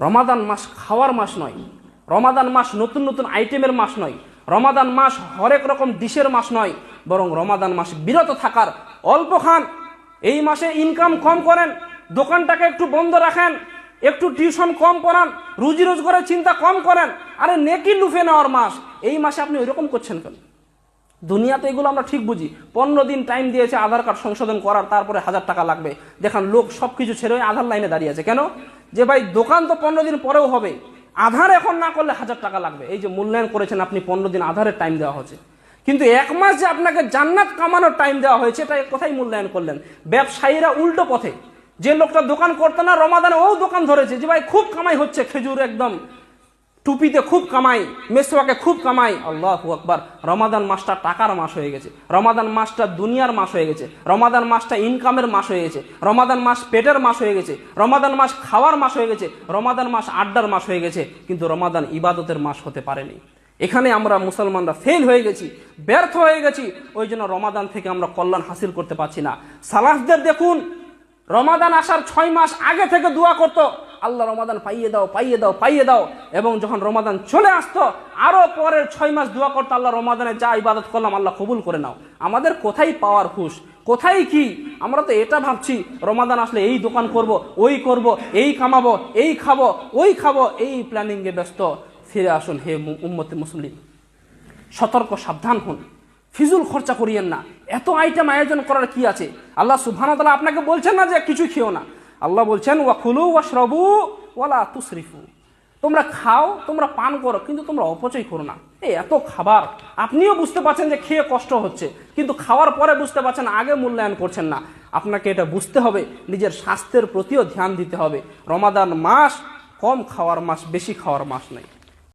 রমাদান মাস খাওয়ার মাস নয়, রমাদান মাস নতুন নতুন আইটেমের মাস নয়, রমাদান মাস হরেক রকম ডিশের মাস নয়, বরং রমাদান মাস বিরত থাকার, অল্প খান। এই মাসে ইনকাম কম করেন, দোকানটাকে একটু বন্ধ রাখেন, একটু টিউশন কম পড়ান, রুজি রোজগারের চিন্তা কম করেন। আরে নেকি লুফে নেওয়ার মাস, এই মাসে আপনি ওইরকম করছেন কেন? দুনিয়াতে এগুলো আমরা ঠিক বুঝি। 15 দিন টাইম দিয়েছে আধার কার্ড সংশোধন করার, তারপরে 1000 টাকা লাগবে। দেখেন লোক সবকিছু ছেড়ে ওই আধার লাইনে দাঁড়িয়ে আছে। কেন? যে ভাই দোকান তো 15 দিন পরেও হবে, আধার এখন না করলে 1000 টাকা লাগবে। এই যে মূল্যায়ন করেছেন আপনি, 15 দিন আধারের টাইম দেওয়া হচ্ছে, কিন্তু 1 মাস যে আপনাকে জান্নাত কামানোর টাইম দেওয়া হয়েছে, এটা কোথায় মূল্যায়ন করলেন? ব্যবসায়ীরা উল্টো পথে, যে লোকটা দোকান করতো না রমাদানে ও দোকান ধরেছে, যে ভাই খুব কামাই হচ্ছে, খেজুর একদম টুপিতে খুব কামাই, মেসওয়াকে খুব কামাই। আল্লাহু আকবার। রমাদান মাসটা টাকার মাস হয়ে গেছে, রমাদান মাসটা দুনিয়ার মাস হয়ে গেছে, রমাদান মাসটা ইনকামের মাস হয়ে গেছে, রমাদান মাস পেটের মাস হয়ে গেছে, রমাদান মাস খাওয়ার মাস হয়ে গেছে, রমাদান মাস আড্ডার মাস হয়ে গেছে, কিন্তু রমাদান ইবাদতের মাস হতে পারেনি। এখানে আমরা মুসলমানরা ফেল হয়ে গেছি, ব্যর্থ হয়ে গেছি। ওই জন্য রমাদান থেকে আমরা কল্যাণ হাসিল করতে পারছি না। সালাফদের দেখুন, রমাদান আসার 6 মাস আগে থেকে দোয়া করতো, আল্লাহ রমাদান পাইয়ে দাও, পাইয়ে দাও, পাইয়ে দাও। এবং যখন রমাদান চলে আসতো, আরো পরের 6 মাস দোয়া করতো, আল্লাহ রমাদানে যা ইবাদত করলাম আল্লাহ কবুল করে নাও। আমাদের কোথায় পাওয়ার হুশ, কোথায় কি? আমরা তো এটা ভাবছি রমাদান আসলে এই দোকান করব, ওই করব, এই কামাবো, এই খাবো, ওই খাবো, এই প্ল্যানিংয়ে ব্যস্ত। ফিরে আসুন হে উম্মতে মুসলিম, সতর্ক সাবধান হন, ফিজুল খরচা করিয়েন না। এত আইটেম আয়োজন করার কি আছে? আল্লাহ সুবহানাহু ওয়া তাআলা আপনাকে বলছেন না যে কিছু খেও না, আল্লাহ বলছেন ওয়াকুলু ওয়াশরাবু ওয়ালা তুসরিফু, তোমরা খাও, তোমরা পান করো, কিন্তু তোমরা অপচয় করো না। এই এত খাবার, আপনিও বুঝতে পারছেন যে খেয়ে কষ্ট হচ্ছে, কিন্তু খাওয়ার পরে বুঝতে পারছেন, আগে মূল্যায়ন করছেন না। আপনাকে এটা বুঝতে হবে, নিজের স্বাস্থ্যের প্রতিও ধ্যান দিতে হবে। রমাদান মাস কম খাওয়ার মাস, বেশি খাওয়ার মাস নয়।